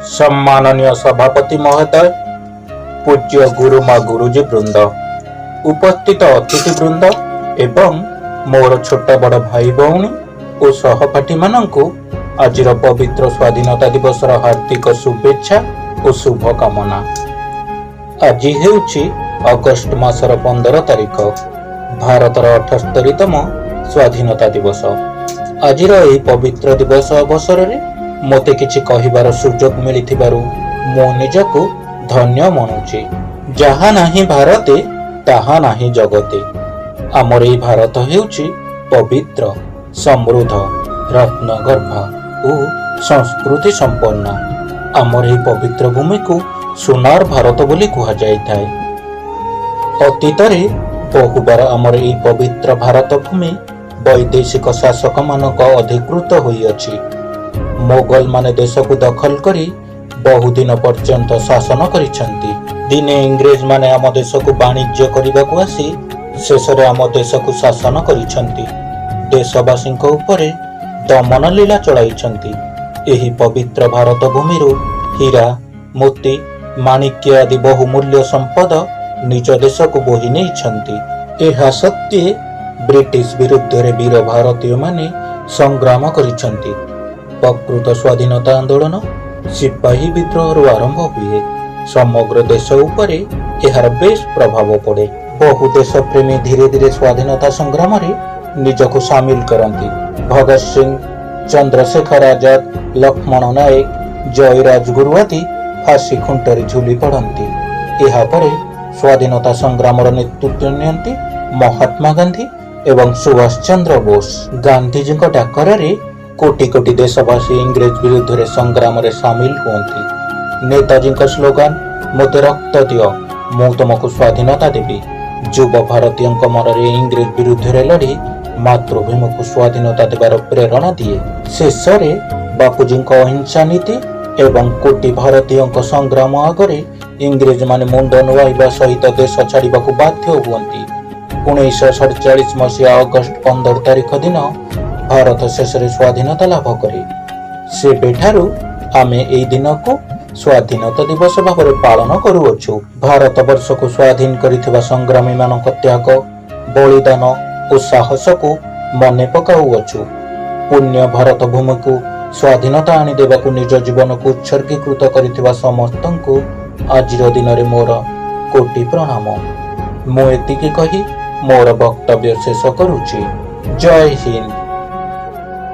सम्माननीय सभापति महोदय, पूज्य गुरुमा गुरुजी वृंद, उपस्थित अतिथि वृंद एवं मोर छोट बड़ भाई भौणी और सहपाठी मानंकु आजिर पवित्र स्वाधीनता दिवस हार्दिक शुभेच्छा और शुभकामना। आज हेउछि अगस्ट मासर 15 तारिख, भारतर 78तम स्वाधीनता दिवस। आजिर एही पवित्र दिवस अवसर में मते किछि कहिबार सुजोग मिलिथिबारु मो निजकु धन्य मनुछि। जहा नाही भारते ताहा नाही जगते। आमर एही भारत हेउछि पवित्र, समृद्ध, रत्नगर्भ और संस्कृति संपन्न। आमर एही पवित्र भूमि को सोनार भारत बोली कुहा जाइथाय। अतीतरे बहुबार आमर एही पवित्र भारत भूमि वैदेशिक शासक मानक अधिकृत होइअछि। मोगल माने देश को दखल करी बहुदिन पर्यंत शासन करिछंती। दिने इंग्रेज माने आम देश को वाणिज्य करबाकू आसी शेषरे आम देश को शासन करिछंती। देशवासी उपरे दमन लीला चलाइछंती। एही पवित्र भारत भूमि हीरा, मोती, माणिक्य आदि बहुमूल्य संपद निज देश को बोही नहीं। एहा सत्वे ब्रिटिश विरुद्ध रे वीर भारतीय माने संग्राम करिछंती। प्रकृत स्वाधीनता आंदोलन सिपाही विद्रोह आरंभ हुए। समग्र देश उपरे एहार बेश प्रभाव पड़े। बहु देश प्रेमी धीरे धीरे स्वाधीनता संग्राम रे निजको सामिल करती। भगत सिंह, चंद्रशेखर आजाद, लक्ष्मण नायक, जय राजगुरु आदि फांसी खुंटरे झुली पड़ती। एहा परे स्वाधीनता संग्राम नेतृत्व नियंती महात्मा गांधी एवं सुभाष चंद्र बोस। गांधीजी डाकरे कोटि कोटि देशवासी इंग्रेज विरुद्ध रे संग्राम रे सामिल हुअंती। नेताजी स्लोगान मते रक्त दियो मु तुमको स्वाधीनता देवी। युव भारतीय मन रे इंग्रेज विरुद्ध रे लड़ी मातृभूमि को स्वाधीनता देवार प्रेरणा दिए। शेष रे बापूजी अहिंसा नीति एवं कोटि भारतीय संग्राम आगरे इंग्रेज माने मुंड नुआइबा सहित देश छाड़िबा को बाध्य हुअंती। 1947 मसीहा अगस्ट 15 तारिख दिन भारत शेष स्वाधीनता लाभ करे। से बेठारु आमे एई दिन को स्वाधीनता दिवस भाव में पालन करुअछु। भारत वर्ष को स्वाधीन करिथिबा संग्रामी मानक त्याग, बलिदान और साहस को मने पकाउअछु। पुण्य भारत भूमि को स्वाधीनता आनी देबाकू निज जीवन को उत्सर्गीकृत करिथिबा समस्तंकु आजिर दिन रे मोर कोटि प्रणाम। मु एतिकी कही मोर वक्तव्य शेष करुछि। जय हिंद।